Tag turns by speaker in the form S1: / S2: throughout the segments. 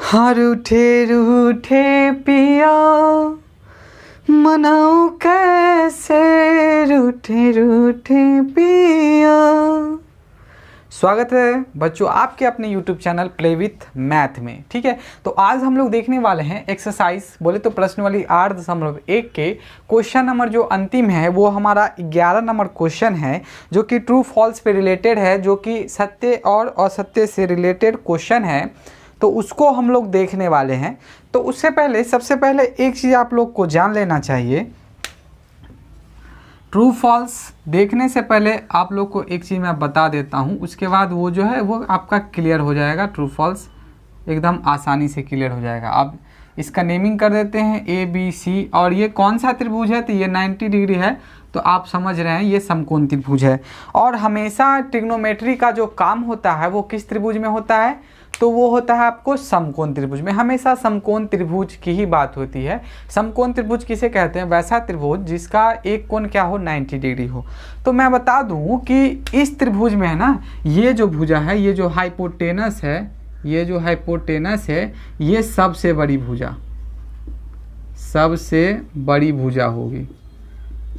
S1: हाँ रूठे रूठे पिया मनाऊं कैसे रूठे रूठे पिया। स्वागत है बच्चों आपके अपने YouTube channel play with math में। ठीक है, तो आज हम लोग देखने वाले हैं एक्सरसाइज बोले तो प्रश्नवाली 8.1 के क्वेश्चन नंबर जो अंतिम है वो हमारा 11 नंबर क्वेश्चन है, जो कि ट्रू फॉल्स पे रिलेटेड है, जो कि सत्य और असत्य से रिलेटेड क्वेश्चन है। तो उसको हम लोग देखने वाले हैं। तो उससे पहले सबसे पहले एक चीज़ आप लोग को जान लेना चाहिए। ट्रू फॉल्स देखने से पहले आप लोग को एक चीज़ मैं बता देता हूँ, उसके बाद वो जो है वो आपका क्लियर हो जाएगा। ट्रू फॉल्स एकदम आसानी से क्लियर हो जाएगा। अब इसका नेमिंग कर देते हैं ABC। और ये कौन सा त्रिभुज है? तो ये 90 डिग्री है, तो आप समझ रहे हैं ये समकोण त्रिभुज है। और हमेशा ट्रिग्नोमेट्री का जो काम होता है वो किस त्रिभुज में होता है? तो वो होता है आपको समकोण त्रिभुज में। हमेशा समकोण त्रिभुज की ही बात होती है। समकोण त्रिभुज किसे कहते हैं? वैसा त्रिभुज जिसका एक कोण क्या हो? 90 डिग्री हो। तो मैं बता दूं कि इस त्रिभुज में है ना, ये जो भुजा है, ये जो हाइपोटेनस है, ये जो हाइपोटेनस है, ये सबसे बड़ी भुजा, सबसे बड़ी भुजा होगी,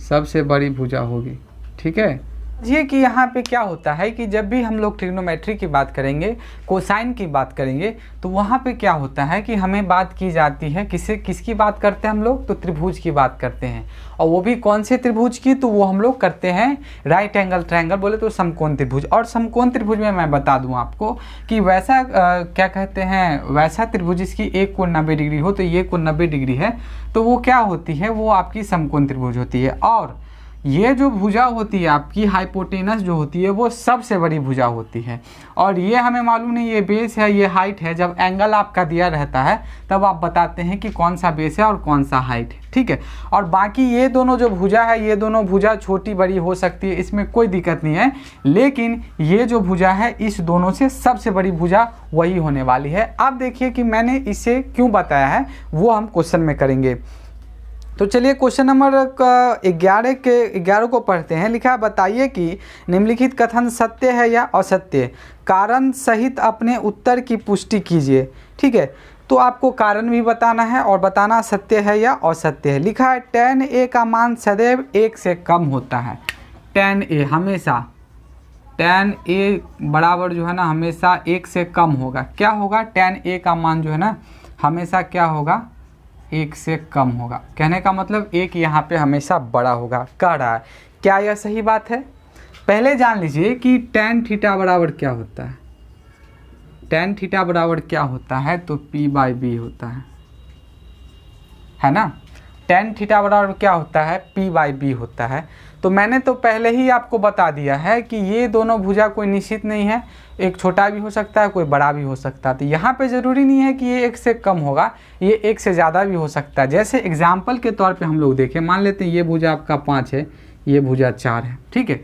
S1: सबसे बड़ी भुजा होगी। ठीक है, ये कि यहाँ पे क्या होता है कि जब भी हम लोग ट्रिग्नोमेट्री की बात करेंगे, कोसाइन की बात करेंगे, तो वहाँ पे क्या होता है कि हमें बात की जाती है किसकी बात करते हैं हम लोग? तो त्रिभुज की बात करते हैं। और वो भी कौन से त्रिभुज की? तो वो हम लोग करते हैं राइट एंगल ट्रायंगल बोले तो समकोण त्रिभुज। और समकोण त्रिभुज में मैं बता दूँ आपको कि वैसा क्या कहते हैं, वैसा त्रिभुज जिसकी एक कोण 90 डिग्री हो, तो ये कोण 90 डिग्री है, तो वो क्या होती है? वो आपकी समकोण त्रिभुज होती है। और ये जो भुजा होती है आपकी हाइपोटेनस जो होती है वो सबसे बड़ी भुजा होती है। और ये हमें मालूम नहीं, ये बेस है, ये हाइट है। जब एंगल आपका दिया रहता है तब आप बताते हैं कि कौन सा बेस है और कौन सा हाइट है। ठीक है, और बाकी ये दोनों जो भुजा है, ये दोनों भुजा छोटी बड़ी हो सकती है, इसमें कोई दिक्कत नहीं है। लेकिन ये जो भुजा है इस दोनों से सबसे बड़ी भुजा वही होने वाली है। अब देखिए कि मैंने इसे क्यों बताया है, वो हम क्वेश्चन में करेंगे। तो चलिए क्वेश्चन नंबर 11 को पढ़ते हैं। लिखा है, बताइए कि निम्नलिखित कथन सत्य है या असत्य। कारण सहित अपने उत्तर की पुष्टि कीजिए। ठीक है, तो आपको कारण भी बताना है और बताना सत्य है या असत्य है। लिखा है, tan A का मान सदैव 1 से कम होता है। tan A हमेशा, tan A बराबर जो है ना हमेशा 1 से कम होगा। क्या होगा? tan A का मान जो है ना हमेशा क्या होगा? 1 से कम होगा। कहने का मतलब 1 यहाँ पे हमेशा बड़ा होगा। कह रहा है, क्या यह सही बात है? पहले जान लीजिए कि tan थीटा बराबर क्या होता है। tan थीटा बराबर क्या होता है? तो P/B होता है ना। tan थीटा बराबर क्या होता है? P/B होता है। तो मैंने तो पहले ही आपको बता दिया है कि ये दोनों भुजा कोई निश्चित नहीं है, एक छोटा भी हो सकता है, कोई बड़ा भी हो सकता है। तो यहाँ पे ज़रूरी नहीं है कि ये 1 से कम होगा, ये 1 से ज़्यादा भी हो सकता है। जैसे एग्जाम्पल के तौर पे हम लोग देखें, मान लेते हैं ये भुजा आपका 5 है, ये भुजा 4 है। ठीक है,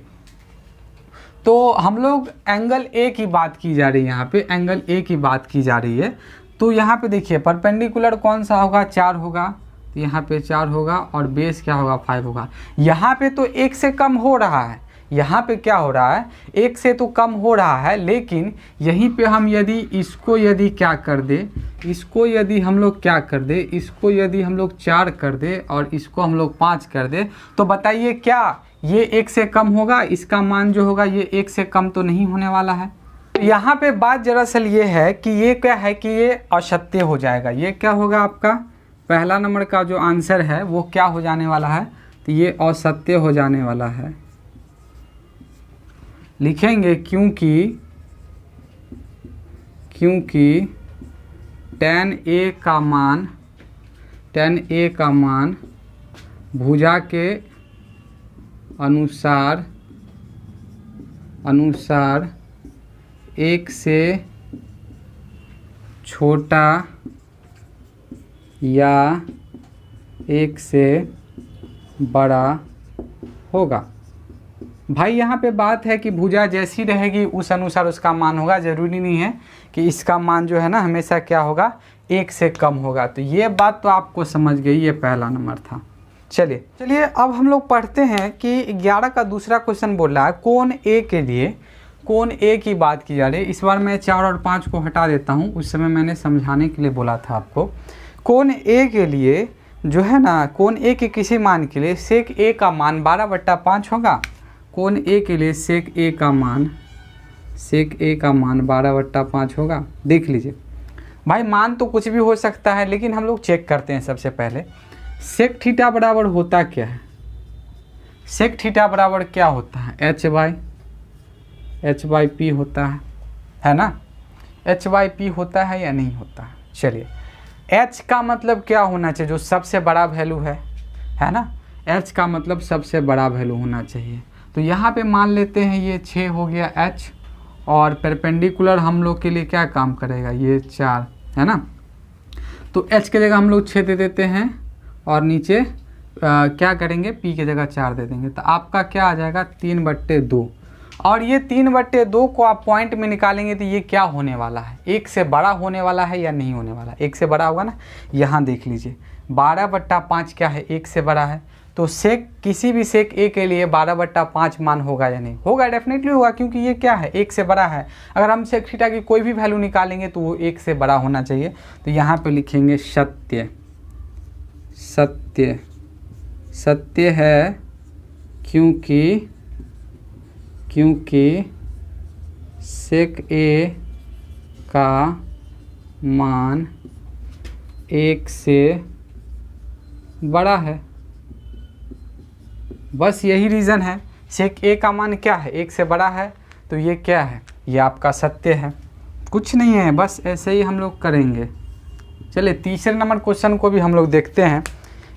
S1: तो हम लोग एंगल A की बात की जा रही है, यहाँ पे एंगल A की बात की जा रही है। तो यहाँ पे देखिए परपेंडिकुलर कौन सा होगा? 4 होगा, तो यहाँ पे 4 होगा और बेस क्या होगा? 5 होगा। यहाँ पे तो 1 से कम हो रहा है, यहाँ पे क्या हो रहा है? 1 से तो कम हो रहा है। लेकिन यहीं पे हम यदि इसको यदि क्या कर दे, इसको यदि हम लोग क्या कर दे, इसको यदि हम लोग 4 कर दे और इसको हम लोग 5 कर दे, तो बताइए क्या ये 1 से कम होगा? इसका मान जो होगा ये 1 से कम तो नहीं होने वाला है। यहाँ पे बात दरअसल ये है कि ये क्या है कि ये असत्य हो जाएगा। ये क्या होगा? आपका पहला नंबर का जो आंसर है वो क्या हो जाने वाला है? तो ये असत्य हो जाने वाला है। लिखेंगे क्योंकि tan A का मान भुजा के अनुसार 1 से छोटा या 1 से बड़ा होगा। भाई यहाँ पे बात है कि भुजा जैसी रहेगी उस अनुसार उसका मान होगा। ज़रूरी नहीं है कि इसका मान जो है ना हमेशा क्या होगा? 1 से कम होगा। तो ये बात तो आपको समझ गई, ये पहला नंबर था। चलिए अब हम लोग पढ़ते हैं कि 11 का दूसरा क्वेश्चन बोल रहा है, कोण A के लिए कोण ए की बात की जा रही है। इस बार मैं 4 और 5 को हटा देता हूँ, उस समय मैंने समझाने के लिए बोला था आपको। कोण ए के लिए जो है ना, कोण ए के किसी मान के लिए सेक ए का मान 12/5 होगा। कोण ए के लिए सेक ए का मान 12/5 होगा। देख लीजिए भाई, मान तो कुछ भी हो सकता है, लेकिन हम लोग चेक करते हैं सबसे पहले सेक थीटा बराबर होता क्या है। सेक थीटा बराबर क्या होता है, h बाई पी होता है ना। h बाई पी होता है या नहीं होता है। चलिए, h का मतलब क्या होना चाहिए, जो सबसे बड़ा वैल्यू है ना। h का मतलब सबसे बड़ा वैल्यू होना चाहिए। तो यहाँ पे मान लेते हैं ये 6 हो गया h, और परपेंडिकुलर हम लोग के लिए क्या काम करेगा, ये 4 है ना। तो h की जगह हम लोग 6 दे देते हैं, और नीचे क्या करेंगे, p की जगह 4 दे देंगे। तो आपका क्या आ जाएगा, 3/2। और ये 3/2 को आप पॉइंट में निकालेंगे तो ये क्या होने वाला है, 1 से बड़ा होने वाला है या नहीं होने वाला। 1 से बड़ा होगा ना। यहाँ देख लीजिए 12/5 क्या है, 1 से बड़ा है। तो सेक किसी भी सेक ए के लिए 12/5 मान होगा या नहीं होगा, डेफिनेटली होगा, क्योंकि ये क्या है, 1 से बड़ा है। अगर हम सेक थीटा की कोई भी वैल्यू निकालेंगे तो वो 1 से बड़ा होना चाहिए। तो यहाँ पे लिखेंगे सत्य। सत्य सत्य है क्योंकि सेक ए का मान 1 से बड़ा है। बस यही रीज़न है। सेक ए का मान क्या है, 1 से बड़ा है, तो ये क्या है, ये आपका सत्य है, कुछ नहीं है। बस ऐसे ही हम लोग करेंगे। चलिए तीसरे नंबर क्वेश्चन को भी हम लोग देखते हैं।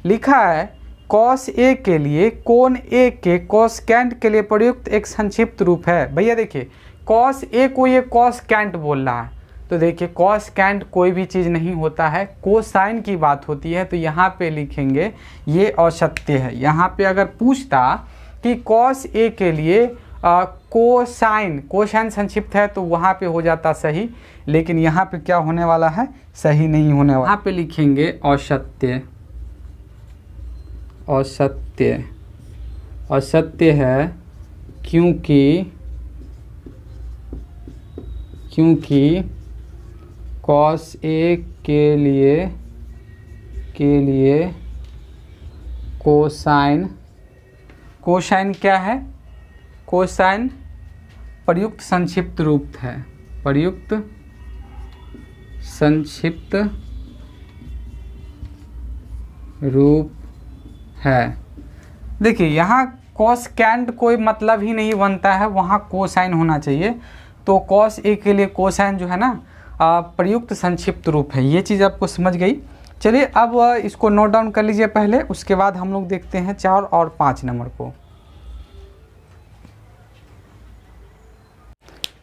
S1: लिखा है कॉस ए के लिए कोण ए के कॉसकेंट के लिए प्रयुक्त एक संक्षिप्त रूप है। भैया देखिए, कॉस ए को ये कॉसकेंट बोल रहा है। तो देखिए कॉसकेंट कोई भी चीज़ नहीं होता है, कोसाइन की बात होती है। तो यहाँ पे लिखेंगे ये औसत्य है। यहाँ पे अगर पूछता कि कॉस ए के लिए कोसाइन संक्षिप्त है तो वहाँ पे हो जाता सही, लेकिन यहाँ पे क्या होने वाला है, सही नहीं होने वाला। यहाँ पे लिखेंगे औसत्य। औसत्य औसत्य है क्योंकि कॉस ए के लिए कोसाइन क्या है, कोसाइन प्रयुक्त संक्षिप्त रूप है। प्रयुक्त संक्षिप्त रूप है। देखिए यहाँ कॉसकेंट कोई मतलब ही नहीं बनता है, वहाँ कोसाइन होना चाहिए। तो कॉस ए के लिए कोसाइन जो है ना प्रयुक्त संक्षिप्त रूप है। ये चीज़ आपको समझ गई। चलिए अब इसको नोट डाउन कर लीजिए पहले, उसके बाद हम लोग देखते हैं 4 और 5 नंबर को।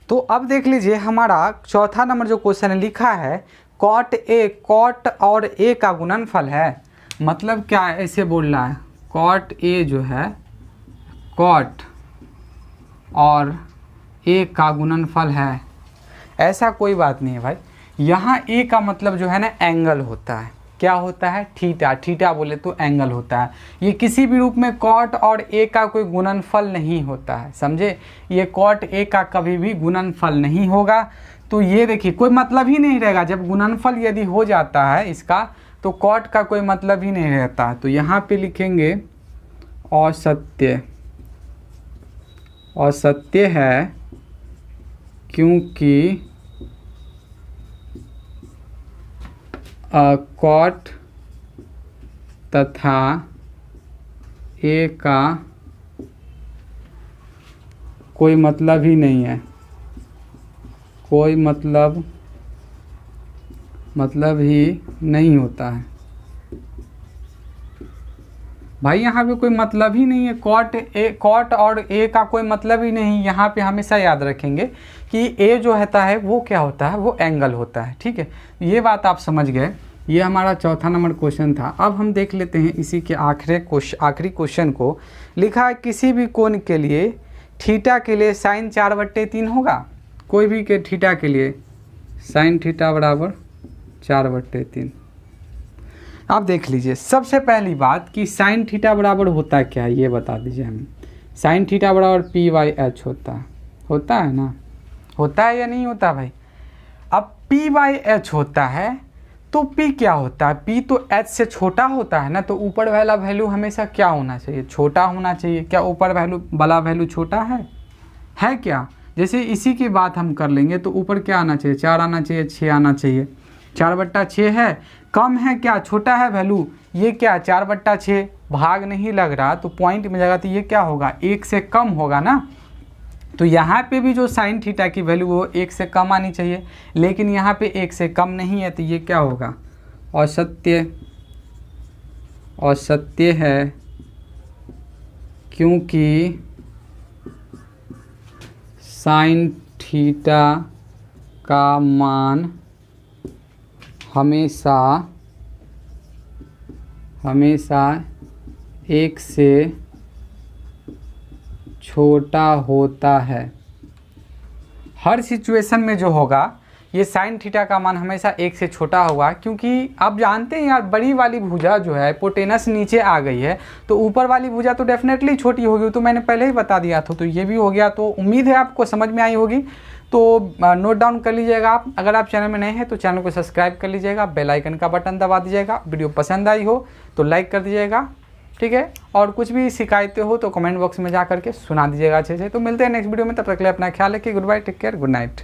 S1: तो अब देख लीजिए हमारा चौथा नंबर जो क्वेश्चन है, लिखा है कॉट ए, कॉट और ए का गुणनफल है। मतलब क्या है, ऐसे बोल रहा है कॉट ए जो है, कॉट और ए का गुणनफल है। ऐसा कोई बात नहीं है भाई। यहाँ ए का मतलब जो है ना एंगल होता है। क्या होता है, थीटा। थीटा बोले तो एंगल होता है। ये किसी भी रूप में कॉट और ए का कोई गुणनफल नहीं होता है, समझे। ये कॉट ए का कभी भी गुणनफल नहीं होगा। तो ये देखिए कोई मतलब ही नहीं रहेगा। जब गुणनफल यदि हो जाता है इसका, तो कॉट का कोई मतलब ही नहीं रहता। तो यहाँ पे लिखेंगे औसत्य। औसत्य है क्योंकि कॉट तथा ए का कोई मतलब ही नहीं है। कोई मतलब ही नहीं होता है भाई। यहाँ पे कोई मतलब ही नहीं है। कॉट और ए का कोई मतलब ही नहीं। यहाँ पे हमेशा याद रखेंगे कि ए जो होता है वो क्या होता है, वो एंगल होता है। ठीक है, ये बात आप समझ गए। ये हमारा चौथा नंबर क्वेश्चन था। अब हम देख लेते हैं इसी के आखिरी क्वेश्चन को। लिखा है किसी भी कोण के लिए थीटा के लिए साइन 4/3 होगा। कोई भी के थीटा के लिए साइन थीटा बराबर 4/3। आप देख लीजिए, सबसे पहली बात कि साइन थीटा बराबर होता क्या है ये बता दीजिए हमें। साइन थीटा बराबर P/H होता होता है ना, होता है या नहीं होता भाई। अब P/H होता है तो P क्या होता है, P तो H से छोटा होता है ना, तो ऊपर वाला वैल्यू हमेशा क्या होना चाहिए, छोटा होना चाहिए। क्या ऊपर वैल्यू वाला वैल्यू छोटा है क्या। जैसे इसी की बात हम कर लेंगे तो ऊपर क्या आना चाहिए, 4 आना चाहिए, 6 आना चाहिए। 4/6 है, कम है क्या, छोटा है वैल्यू, ये क्या 4/6 भाग नहीं लग रहा तो पॉइंट में जाएगा तो ये क्या होगा, 1 से कम होगा ना। तो यहाँ पे भी जो साइन थीटा की वैल्यू वो 1 से कम आनी चाहिए, लेकिन यहाँ पे 1 से कम नहीं है तो ये क्या होगा, असत्य है, क्योंकि साइन थीटा का मान हमेशा 1 से छोटा होता है। हर सिचुएशन में जो होगा ये साइन थीटा का मान हमेशा 1 से छोटा होगा, क्योंकि आप जानते हैं यार बड़ी वाली भुजा जो है हिपोटेनस नीचे आ गई है तो ऊपर वाली भुजा तो डेफिनेटली छोटी होगी, तो मैंने पहले ही बता दिया था। तो ये भी हो गया, तो उम्मीद है आपको समझ में आई होगी। तो नोट डाउन कर लीजिएगा आप। अगर आप चैनल में नए हैं तो चैनल को सब्सक्राइब कर लीजिएगा, बेल आइकन का बटन दबा दीजिएगा। वीडियो पसंद आई हो तो लाइक कर दीजिएगा, ठीक है। और कुछ भी शिकायतें हो तो कमेंट बॉक्स में जा करके सुना दीजिएगा अच्छे से। तो मिलते हैं नेक्स्ट वीडियो में, तब तक के लिए अपना ख्याल रखिए। Goodbye, take care, good night.